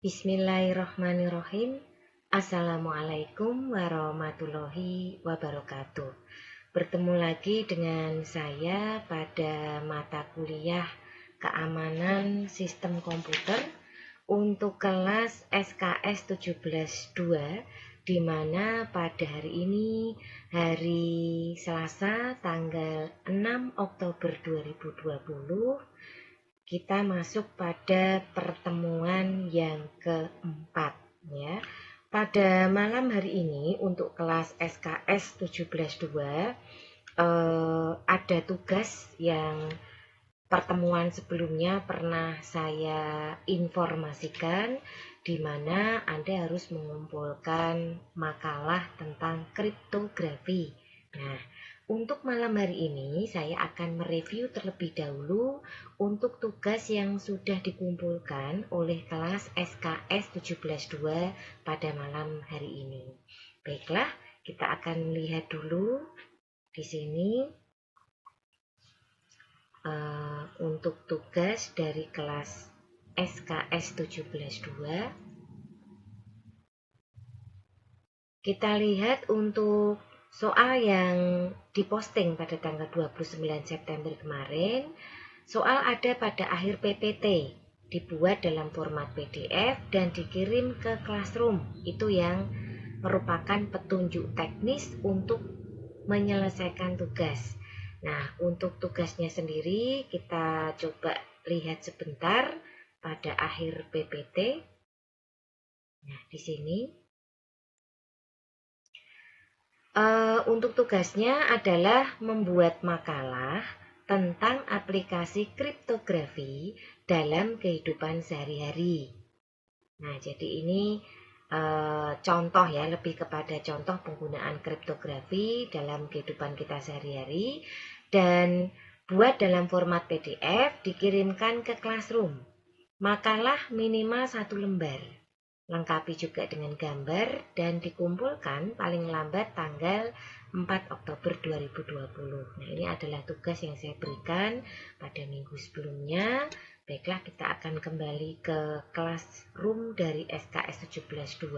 Bismillahirrahmanirrahim. Assalamualaikum warahmatullahi wabarakatuh. Bertemu lagi dengan saya pada mata kuliah Keamanan Sistem Komputer untuk kelas SKS 17-2, di mana pada hari ini, hari Selasa tanggal 6 Oktober 2020, kita masuk pada pertemuan yang keempat, ya. Pada malam hari ini untuk kelas SKS 17-2 ada tugas yang pertemuan sebelumnya pernah saya informasikan, di mana Anda harus mengumpulkan makalah tentang kriptografi. Nah, untuk malam hari ini saya akan mereview terlebih dahulu untuk tugas yang sudah dikumpulkan oleh kelas SKS 17-2 pada malam hari ini. Baiklah, kita akan lihat dulu di sini untuk tugas dari kelas SKS 17-2. Kita lihat untuk soal yang diposting pada tanggal 29 September kemarin. Soal ada pada akhir PPT, dibuat dalam format PDF dan dikirim ke Classroom. Itu yang merupakan petunjuk teknis untuk menyelesaikan tugas. Nah, untuk tugasnya sendiri kita coba lihat sebentar pada akhir PPT. Nah, di sini untuk tugasnya adalah membuat makalah tentang aplikasi kriptografi dalam kehidupan sehari-hari. Nah, jadi ini contoh ya, lebih kepada contoh penggunaan kriptografi dalam kehidupan kita sehari-hari, dan buat dalam format PDF, dikirimkan ke Classroom. Makalah minimal 1 lembar. Lengkapi juga dengan gambar dan dikumpulkan paling lambat tanggal 4 Oktober 2020. Nah, ini adalah tugas yang saya berikan pada minggu sebelumnya. Baiklah, kita akan kembali ke Classroom dari SKS 17-2.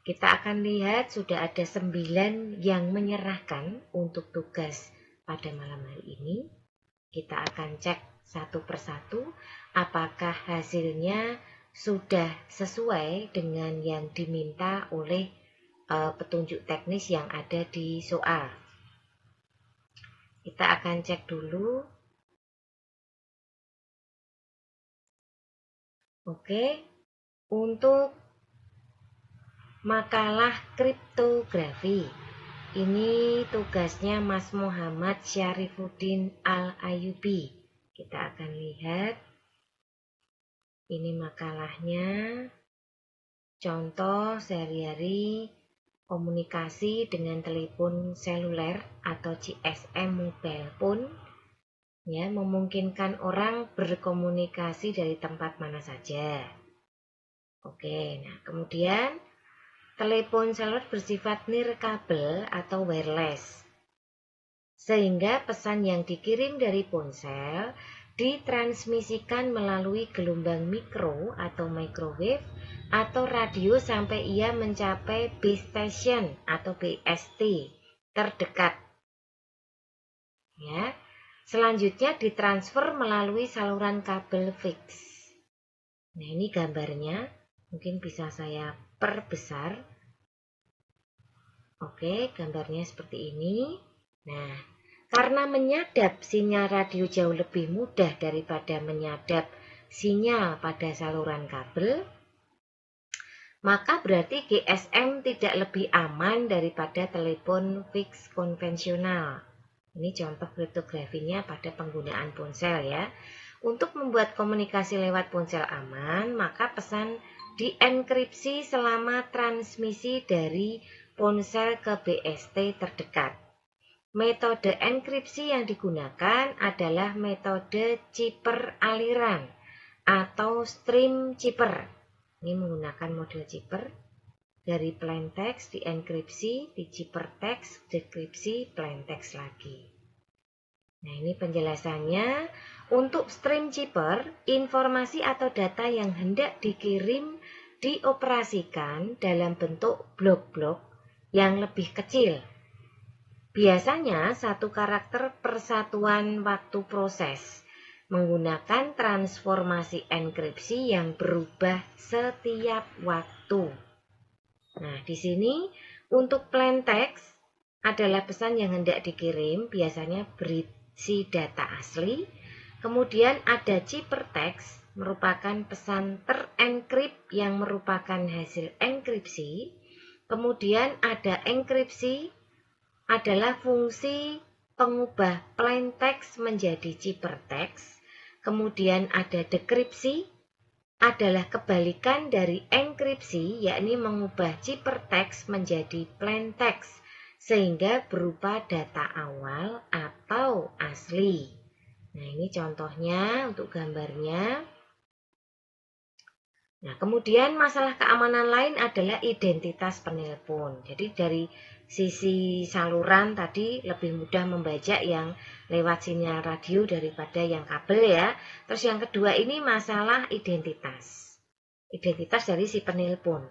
Kita akan lihat sudah ada 9 yang menyerahkan untuk tugas pada malam hari ini. Kita akan cek satu persatu apakah hasilnya sudah sesuai dengan yang diminta oleh petunjuk teknis yang ada di soal. Kita akan cek dulu. Oke, untuk makalah kriptografi, ini tugasnya Mas Muhammad Syarifuddin Al-Ayubi. Kita akan lihat. Ini makalahnya, contoh sehari-hari komunikasi dengan telepon seluler atau GSM mobile phone, ya, memungkinkan orang berkomunikasi dari tempat mana saja. Oke, nah kemudian telepon seluler bersifat nirkabel atau wireless, sehingga pesan yang dikirim dari ponsel ditransmisikan melalui gelombang mikro atau microwave atau radio sampai ia mencapai base station atau BST terdekat. Ya. Selanjutnya ditransfer melalui saluran kabel fix. Nah, ini gambarnya. Mungkin bisa saya perbesar. Oke, gambarnya seperti ini. Nah, karena menyadap sinyal radio jauh lebih mudah daripada menyadap sinyal pada saluran kabel, maka berarti GSM tidak lebih aman daripada telepon fix konvensional. Ini contoh kriptografinya pada penggunaan ponsel ya. Untuk membuat komunikasi lewat ponsel aman, maka pesan dienkripsi selama transmisi dari ponsel ke BST terdekat. Metode enkripsi yang digunakan adalah metode chipper aliran atau stream chipper. Ini menggunakan model chipper. Dari plain text dienkripsi, di chipper text dekripsi, plain text lagi. Nah, ini penjelasannya. Untuk stream-cheaper, informasi atau data yang hendak dikirim dioperasikan dalam bentuk blok-blok yang lebih kecil. Biasanya satu karakter per satuan waktu proses, menggunakan transformasi enkripsi yang berubah setiap waktu. Nah, di sini untuk plain text adalah pesan yang hendak dikirim, biasanya berisi data asli. Kemudian ada ciphertext, merupakan pesan terenkript yang merupakan hasil enkripsi. Kemudian ada enkripsi, adalah fungsi pengubah plain text menjadi ciphertext. Kemudian ada dekripsi, adalah kebalikan dari enkripsi, yakni mengubah ciphertext menjadi plain text, sehingga berupa data awal atau asli. Nah, ini contohnya untuk gambarnya. Nah, kemudian masalah keamanan lain adalah identitas penelpon. Jadi dari sisi saluran tadi lebih mudah membajak yang lewat sinyal radio daripada yang kabel ya. Terus yang kedua ini masalah identitas. Identitas dari si penelpon.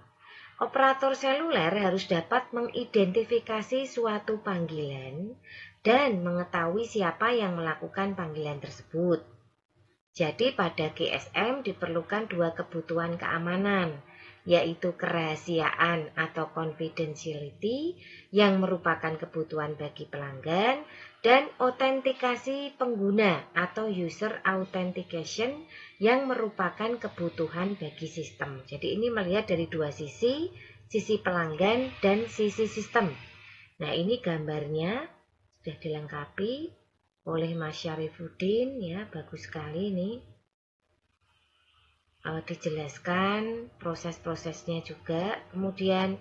Operator seluler harus dapat mengidentifikasi suatu panggilan dan mengetahui siapa yang melakukan panggilan tersebut. Jadi pada GSM diperlukan dua kebutuhan keamanan, yaitu kerahasiaan atau confidentiality yang merupakan kebutuhan bagi pelanggan, dan autentikasi pengguna atau user authentication yang merupakan kebutuhan bagi sistem. Jadi ini melihat dari dua sisi pelanggan dan sisi sistem. Nah, ini gambarnya sudah dilengkapi oleh Mas Syarifuddin ya, bagus sekali ini. Dijelaskan proses-prosesnya juga. Kemudian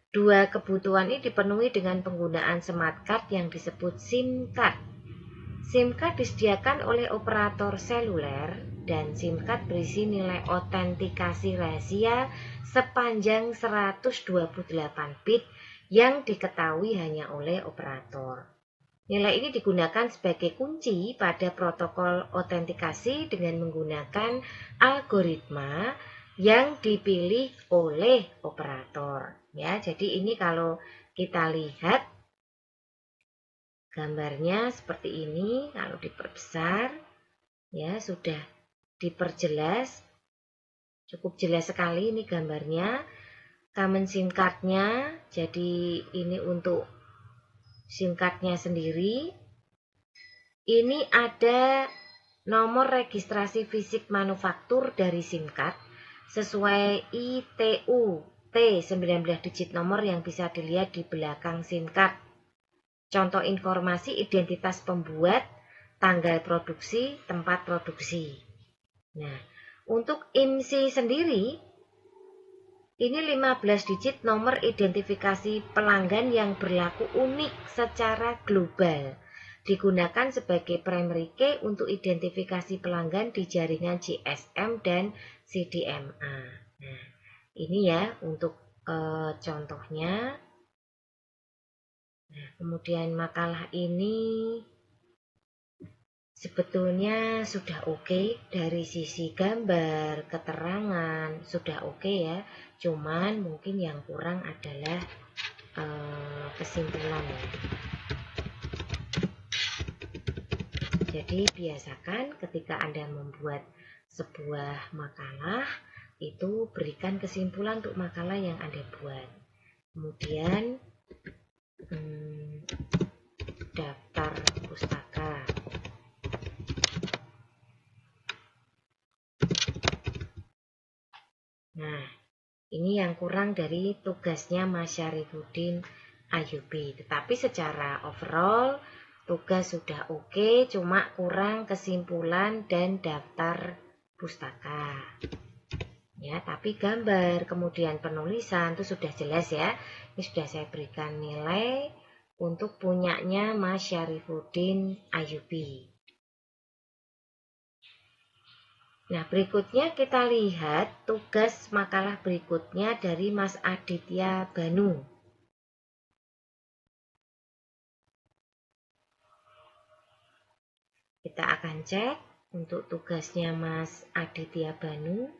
dua kebutuhan ini dipenuhi dengan penggunaan smart card yang disebut SIM card. SIM card disediakan oleh operator seluler dan SIM card berisi nilai autentikasi rahasia sepanjang 128 bit yang diketahui hanya oleh operator. Nilai ini digunakan sebagai kunci pada protokol autentikasi dengan menggunakan algoritma yang dipilih oleh operator. Ya, jadi ini kalau kita lihat gambarnya seperti ini, kalau diperbesar ya sudah diperjelas, cukup jelas sekali ini gambarnya. Common SIM card-nya, jadi ini untuk SIM card-nya sendiri. Ini ada nomor registrasi fisik manufaktur dari SIM card sesuai ITU T19 digit nomor yang bisa dilihat di belakang SIM card. Contoh informasi identitas pembuat, tanggal produksi, tempat produksi. Nah, untuk IMSI sendiri, ini 15 digit nomor identifikasi pelanggan yang berlaku unik secara global. Digunakan sebagai primary key untuk identifikasi pelanggan di jaringan GSM dan CDMA. Nah, ini ya untuk contohnya. Nah, kemudian makalah ini sebetulnya sudah oke dari sisi gambar, keterangan, sudah oke ya. Cuman mungkin yang kurang adalah kesimpulan ya. Jadi biasakan ketika Anda membuat sebuah makalah, itu berikan kesimpulan untuk makalah yang Anda buat. Kemudian daftar pustaka. Nah, ini yang kurang dari tugasnya Mas Syarifuddin Ayyubi. Tetapi secara overall tugas sudah oke, cuma kurang kesimpulan dan daftar pustaka. Ya, tapi gambar kemudian penulisan itu sudah jelas ya. Ini sudah saya berikan nilai untuk punyanya Mas Syarifuddin Ayyubi. Nah, berikutnya kita lihat tugas makalah berikutnya dari Mas Aditya Banu. Kita akan cek Untuk tugasnya Mas Aditya Banu,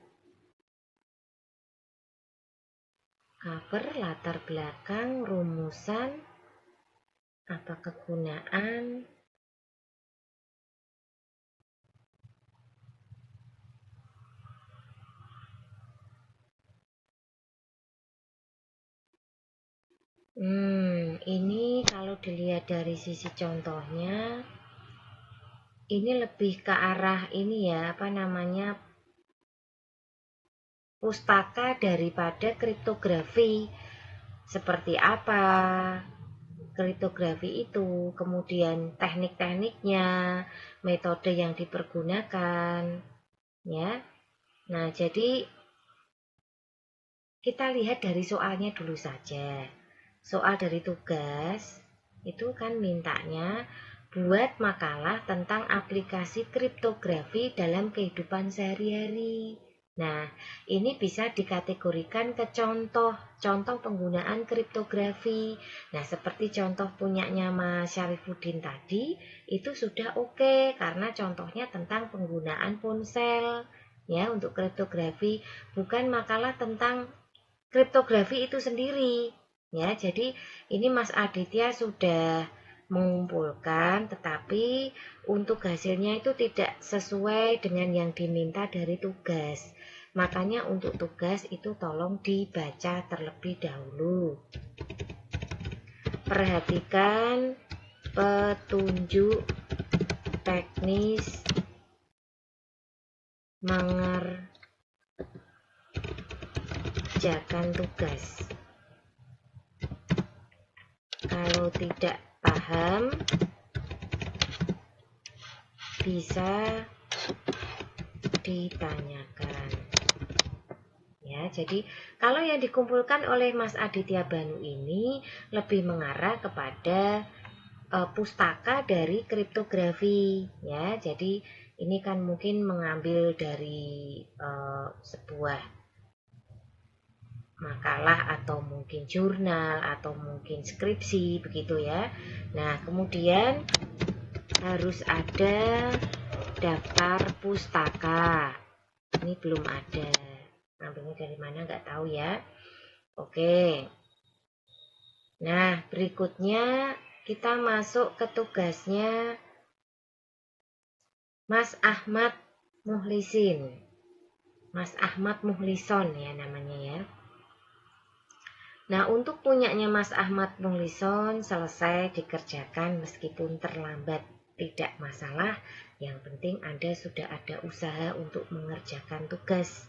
cover, latar belakang, rumusan, apa kegunaan, ini kalau dilihat dari sisi contohnya, ini lebih ke arah ini ya, apa namanya, pustaka daripada kriptografi. Seperti apa kriptografi itu, kemudian teknik-tekniknya, metode yang dipergunakan, ya. Nah, jadi kita lihat dari soalnya dulu saja. Soal dari tugas itu kan mintanya buat makalah tentang aplikasi kriptografi dalam kehidupan sehari-hari. Nah, ini bisa dikategorikan ke contoh penggunaan kriptografi. Nah, seperti contoh punyanya Mas Syarifuddin tadi, itu sudah oke karena contohnya tentang penggunaan ponsel ya untuk kriptografi, bukan makalah tentang kriptografi itu sendiri. Ya, jadi ini Mas Aditya sudah mengumpulkan, tetapi untuk hasilnya itu tidak sesuai dengan yang diminta dari tugas. Makanya untuk tugas itu tolong dibaca terlebih dahulu. Perhatikan petunjuk teknis mengerjakan tugas. Kalau tidak paham, bisa ditanyakan. Ya, jadi kalau yang dikumpulkan oleh Mas Aditya Banu ini lebih mengarah kepada pustaka dari kriptografi. Ya, jadi ini kan mungkin mengambil dari sebuah makalah atau mungkin jurnal atau mungkin skripsi begitu ya. Nah, kemudian harus ada daftar pustaka. Ini belum ada. Ngambilnya dari mana nggak tahu ya. Oke. Nah, berikutnya kita masuk ke tugasnya Mas Ahmad Muhlisin. Mas Ahmad Muhlison ya namanya ya. Nah, untuk punyanya Mas Ahmad Muhlison selesai dikerjakan meskipun terlambat, tidak masalah. Yang penting Anda sudah ada usaha untuk mengerjakan tugas.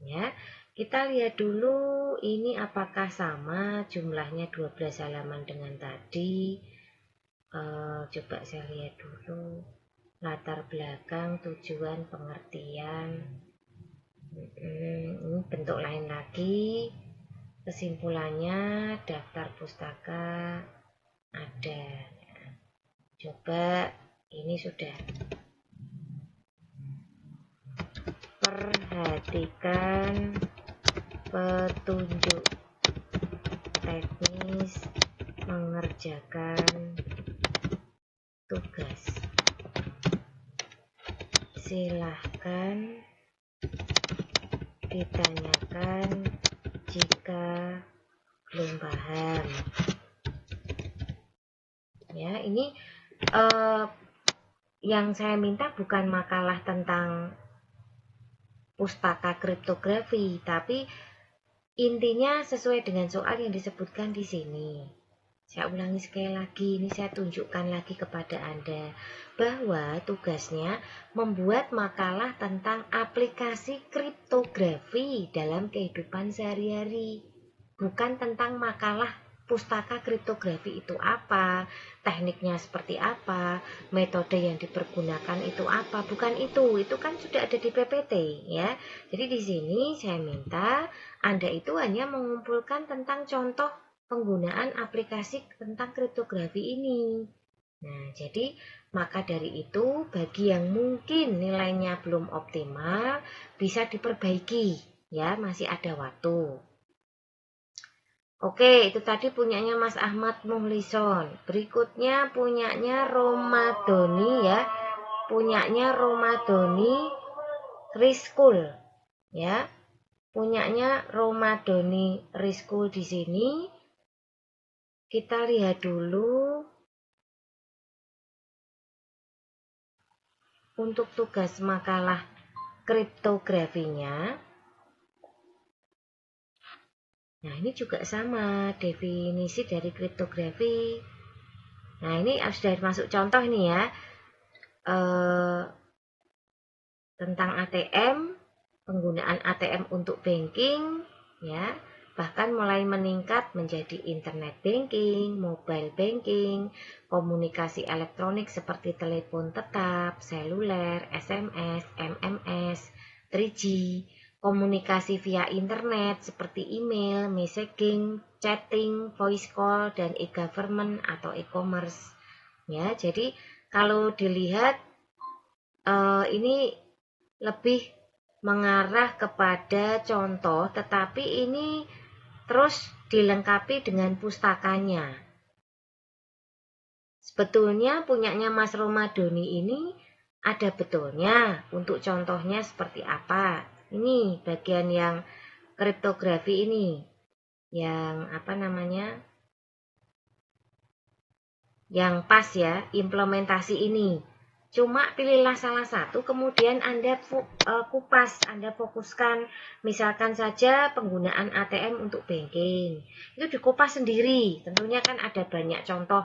Ya, kita lihat dulu ini apakah sama jumlahnya 12 halaman dengan tadi. Coba saya lihat dulu. Latar belakang, tujuan, pengertian. Ini bentuk lain lagi. Kesimpulannya daftar pustaka ada. Coba ini sudah. Perhatikan petunjuk teknis mengerjakan tugas. Silahkan ditanyakan jika belum paham. Ya, ini yang saya minta bukan makalah tentang pustaka kriptografi, tapi intinya sesuai dengan soal yang disebutkan di sini. Saya ulangi sekali lagi, ini saya tunjukkan lagi kepada Anda bahwa tugasnya membuat makalah tentang aplikasi kriptografi dalam kehidupan sehari-hari. Bukan tentang makalah pustaka kriptografi itu apa, tekniknya seperti apa, metode yang dipergunakan itu apa, bukan itu kan sudah ada di PPT ya. Jadi di sini saya minta Anda itu hanya mengumpulkan tentang contoh penggunaan aplikasi tentang kriptografi ini. Nah, jadi maka dari itu bagi yang mungkin nilainya belum optimal bisa diperbaiki ya, masih ada waktu. Oke, itu tadi punyanya Mas Ahmad Muhlison. Berikutnya punyanya Romadoni ya. punyanya Romadhoni Rizkul, ya. Punyanya Romadhoni Rizkul di sini. Kita lihat dulu untuk tugas makalah kriptografinya. Nah, ini juga sama definisi dari kriptografi. Nah, ini sudah masuk contoh nih ya. Tentang ATM, penggunaan ATM untuk banking, ya, bahkan mulai meningkat menjadi internet banking, mobile banking, komunikasi elektronik seperti telepon tetap, seluler, SMS, MMS, 3G, komunikasi via internet seperti email, messaging, chatting, voice call, dan e-government atau e-commerce. Ya, jadi kalau dilihat ini lebih mengarah kepada contoh, tetapi ini terus dilengkapi dengan pustakanya. Sebetulnya punyanya Mas Romadhoni ini ada betulnya untuk contohnya seperti apa. Ini bagian yang kriptografi ini, yang apa namanya, yang pas ya, implementasi ini. Cuma pilihlah salah satu, kemudian Anda kupas, Anda fokuskan. Misalkan saja penggunaan ATM untuk banking. Itu dikupas sendiri. Tentunya kan ada banyak contoh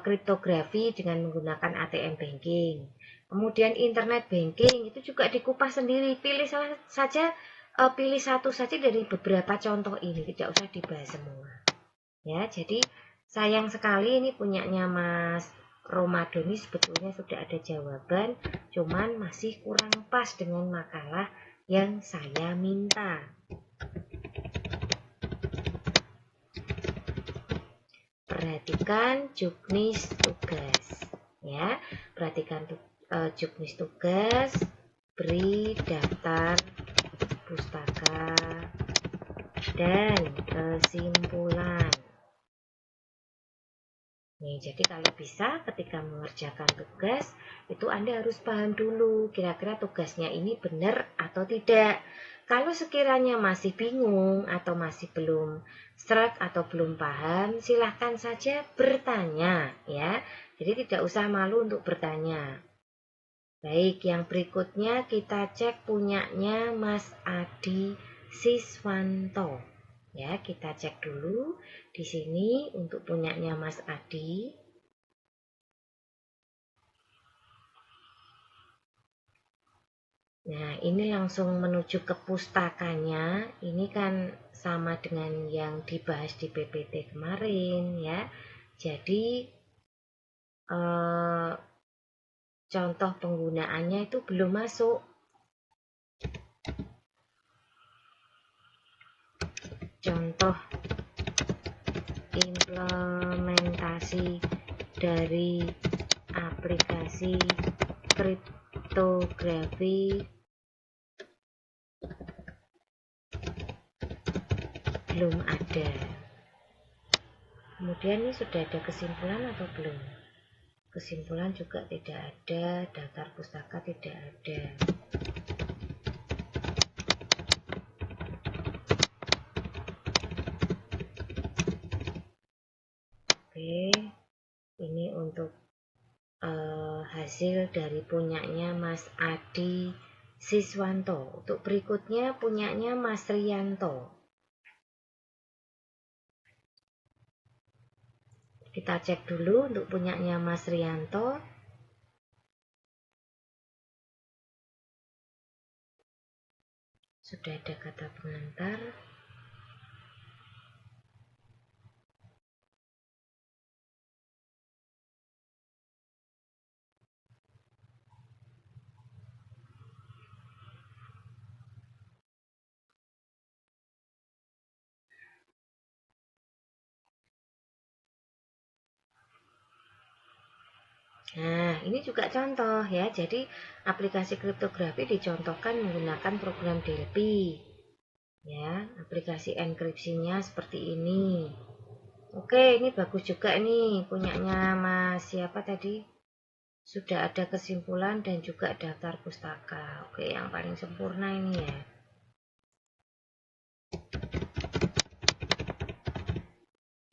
kriptografi dengan menggunakan ATM banking. Kemudian internet banking itu juga dikupas sendiri. Pilih saja, pilih satu saja dari beberapa contoh ini. Tidak usah dibahas semua. Ya, jadi sayang sekali ini punyanya Mas Romadhoni sebetulnya sudah ada jawaban, cuman masih kurang pas dengan makalah yang saya minta. Perhatikan juknis tugas, ya. Perhatikan juknis tugas, beri daftar pustaka dan kesimpulan. Nih, jadi kalau bisa ketika mengerjakan tugas, itu Anda harus paham dulu kira-kira tugasnya ini benar atau tidak. Kalau sekiranya masih bingung atau masih belum struck atau belum paham, silahkan saja bertanya ya. Jadi tidak usah malu untuk bertanya. Baik, yang berikutnya kita cek punyanya Mas Adi Siswanto. Ya, kita cek dulu di sini untuk punyanya Mas Adi. Nah, ini langsung menuju ke pustakanya. Ini kan sama dengan yang dibahas di PPT kemarin ya. Jadi contoh penggunaannya itu belum masuk. Contoh implementasi dari aplikasi kriptografi belum ada. Kemudian ini sudah ada kesimpulan atau belum? Kesimpulan juga tidak ada, daftar pustaka tidak ada. Oke, ini untuk hasil dari punyanya Mas Adi Siswanto. Untuk berikutnya punyanya Mas Rianto. Kita cek dulu untuk punyanya Mas Rianto. Sudah ada kata pengantar. Nah, ini juga contoh ya. Jadi, aplikasi kriptografi dicontohkan menggunakan program Delphi. Ya, aplikasi enkripsinya seperti ini. Oke, ini bagus juga nih punyanya Mas siapa tadi? Sudah ada kesimpulan dan juga daftar pustaka. Oke, yang paling sempurna ini ya.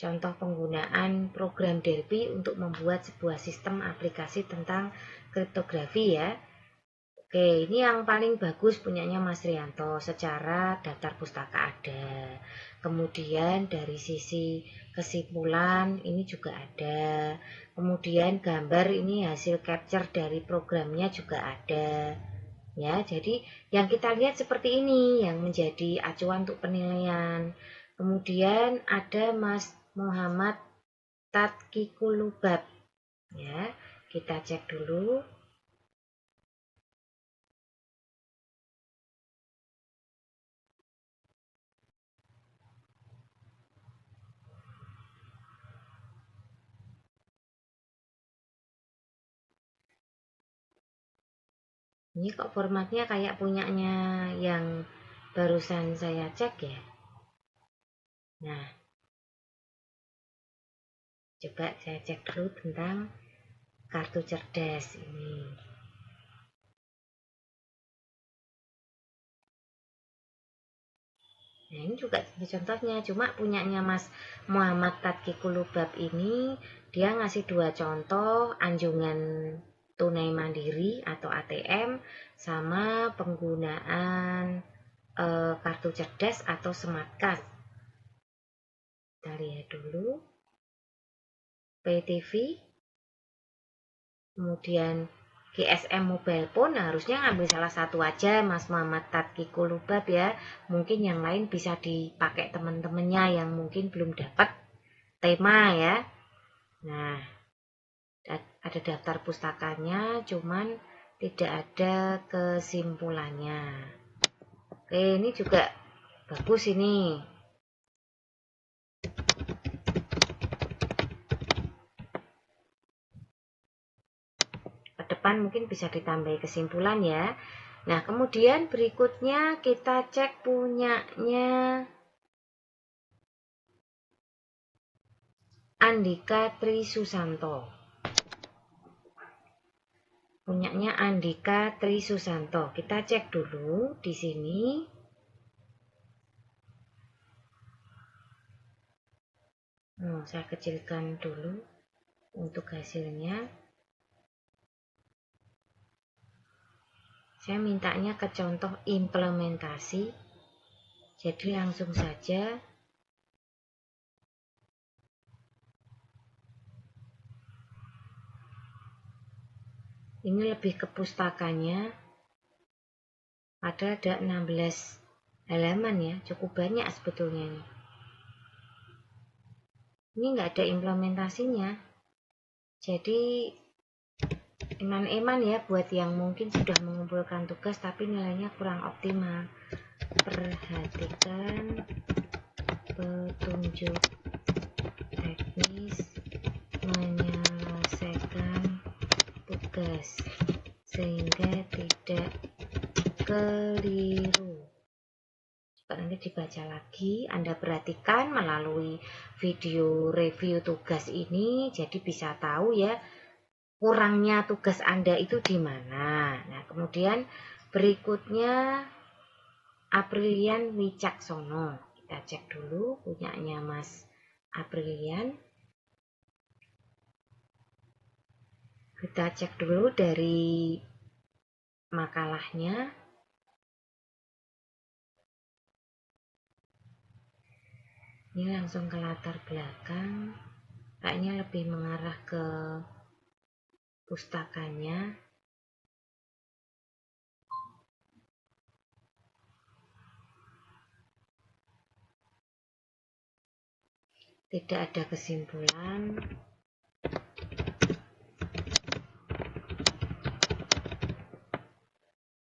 Contoh penggunaan program Delphi untuk membuat sebuah sistem aplikasi tentang kriptografi ya. Oke, ini yang paling bagus punyanya Mas Rianto. Secara daftar pustaka ada. Kemudian dari sisi kesimpulan ini juga ada. Kemudian gambar ini hasil capture dari programnya juga ada. Ya, jadi yang kita lihat seperti ini yang menjadi acuan untuk penilaian. Kemudian ada Mas Muhammad Tatkikulubab. Ya, kita cek dulu. Ini kok formatnya kayak punyanya yang barusan saya cek ya. Nah, coba saya cek dulu tentang kartu cerdas ini. Nah, ini juga contohnya, cuma punyanya Mas Muhammad Tatkikulubab ini dia ngasih 2 contoh anjungan tunai mandiri atau ATM sama penggunaan kartu cerdas atau smart card. Kita lihat dulu. PayTV, kemudian GSM Mobile Phone, harusnya ngambil salah satu aja Mas Muhammad Tatkikulubab ya. Mungkin yang lain bisa dipakai teman-temannya yang mungkin belum dapat tema ya. Nah, ada daftar pustakanya, cuman tidak ada kesimpulannya. Oke, ini juga bagus ini. Ke depan mungkin bisa ditambahi kesimpulan ya. Nah, kemudian berikutnya kita cek punyanya Andika Trisusanto. Punyanya Andika Trisusanto. Kita cek dulu di sini. Saya kecilkan dulu untuk hasilnya. Saya mintanya ke contoh implementasi. Jadi langsung saja ini lebih ke pustakanya. Ada 16 halaman ya, cukup banyak sebetulnya ini. Ini nggak ada implementasinya. Jadi eman-eman ya buat yang mungkin sudah mengumpulkan tugas tapi nilainya kurang optimal. Perhatikan petunjuk teknis menyelesaikan tugas sehingga tidak keliru. Coba nanti dibaca lagi, Anda perhatikan melalui video review tugas ini, jadi bisa tahu ya kurangnya tugas Anda itu di mana. Nah, kemudian berikutnya Aprilian Wicaksono. Kita cek dulu punyanya Mas Aprilian. Kita cek dulu dari makalahnya. Ini langsung ke latar belakang. Kayaknya lebih mengarah ke pustakanya. Tidak ada kesimpulan.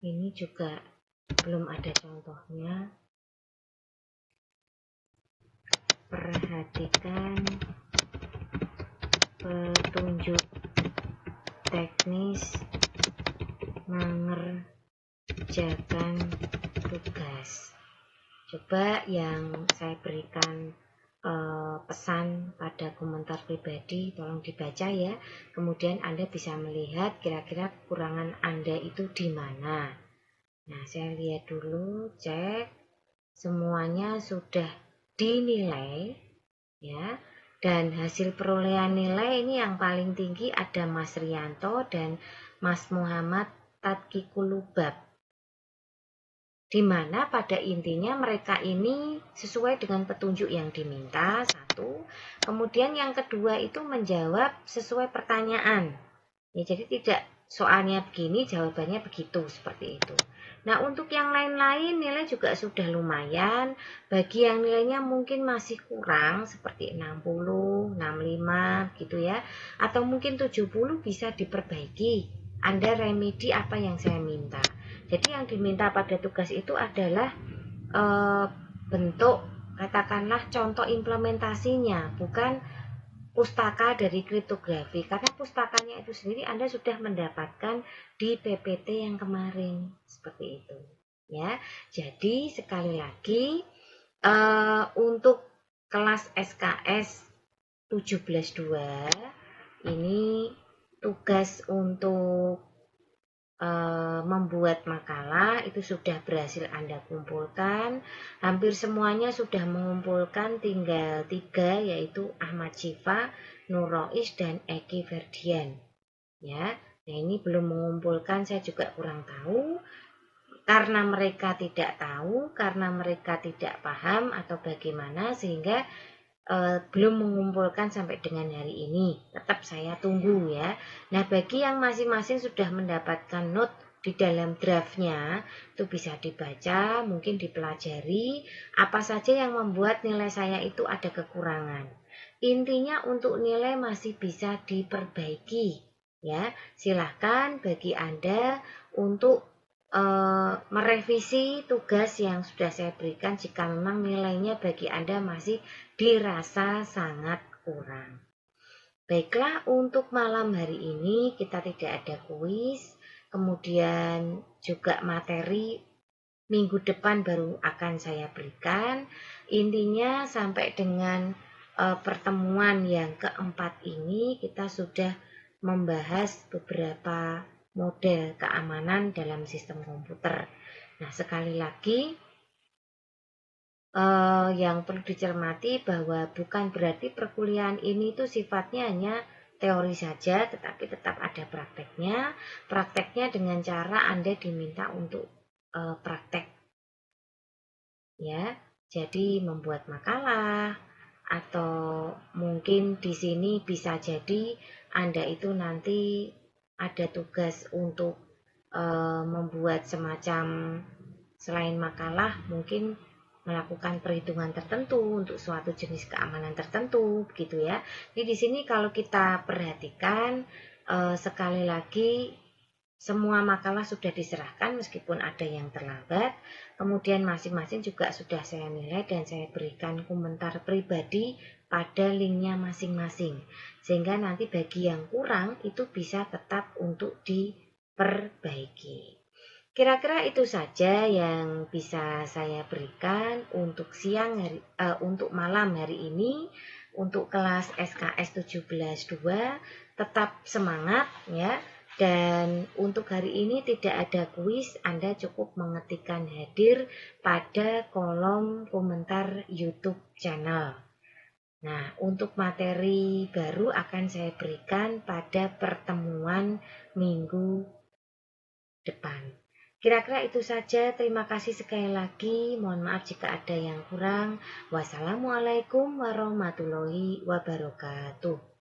Ini juga belum ada contohnya. Perhatikan petunjuk teknis mengerjakan tugas. Coba yang saya berikan pesan pada komentar pribadi, tolong dibaca ya. Kemudian Anda bisa melihat kira-kira kekurangan Anda itu di mana. Nah, saya lihat dulu, cek semuanya sudah dinilai ya. Dan hasil perolehan nilai ini yang paling tinggi ada Mas Rianto dan Mas Muhammad Tatkikulubab, di mana pada intinya mereka ini sesuai dengan petunjuk yang diminta, satu. Kemudian yang kedua itu menjawab sesuai pertanyaan. Ya, jadi tidak soalnya begini, jawabannya begitu, seperti itu. Nah, untuk yang lain-lain nilai juga sudah lumayan. Bagi yang nilainya mungkin masih kurang, seperti 60, 65 gitu ya. Atau mungkin 70 bisa diperbaiki. Anda remedi apa yang saya minta. Jadi yang diminta pada tugas itu adalah bentuk, katakanlah contoh implementasinya, bukan pustaka dari kriptografi, karena pustakanya itu sendiri Anda sudah mendapatkan di PPT yang kemarin, seperti itu ya. Jadi sekali lagi untuk kelas SKS 17.2 ini tugas untuk membuat makalah itu sudah berhasil Anda kumpulkan. Hampir semuanya sudah mengumpulkan, tinggal 3, yaitu Ahmad Syifa, Nurrois, dan Eki Ferdian ya. Nah, ini belum mengumpulkan, saya juga kurang tahu, karena mereka tidak tahu, karena mereka tidak paham atau bagaimana, sehingga belum mengumpulkan sampai dengan hari ini. Tetap saya tunggu ya. Nah, bagi yang masing-masing sudah mendapatkan note di dalam draftnya, itu bisa dibaca, mungkin dipelajari apa saja yang membuat nilai saya itu ada kekurangan. Intinya untuk nilai masih bisa diperbaiki ya. Silahkan bagi Anda untuk merevisi tugas yang sudah saya berikan jika memang nilainya bagi Anda masih dirasa sangat kurang. Baiklah, untuk malam hari ini kita tidak ada kuis, kemudian juga materi minggu depan baru akan saya berikan. Intinya sampai dengan pertemuan yang keempat ini kita sudah membahas beberapa model keamanan dalam sistem komputer. Nah, sekali lagi yang perlu dicermati bahwa bukan berarti perkuliahan ini tuh sifatnya hanya teori saja, tetapi tetap ada prakteknya. Prakteknya dengan cara Anda diminta untuk praktek ya. Jadi membuat makalah, atau mungkin di sini bisa jadi Anda itu nanti ada tugas untuk membuat semacam, selain makalah, mungkin melakukan perhitungan tertentu untuk suatu jenis keamanan tertentu, begitu ya. Jadi di sini kalau kita perhatikan, sekali lagi semua makalah sudah diserahkan meskipun ada yang terlambat. Kemudian masing-masing juga sudah saya nilai dan saya berikan komentar pribadi pada linknya masing-masing. Sehingga nanti bagi yang kurang itu bisa tetap untuk diperbaiki. Kira-kira itu saja yang bisa saya berikan untuk untuk malam hari ini untuk kelas SKS 17.2. Tetap semangat ya. Dan untuk hari ini tidak ada kuis, Anda cukup mengetikkan hadir pada kolom komentar YouTube channel. Nah, untuk materi baru akan saya berikan pada pertemuan minggu depan. Kira-kira itu saja. Terima kasih sekali lagi. Mohon maaf jika ada yang kurang. Wassalamualaikum warahmatullahi wabarakatuh.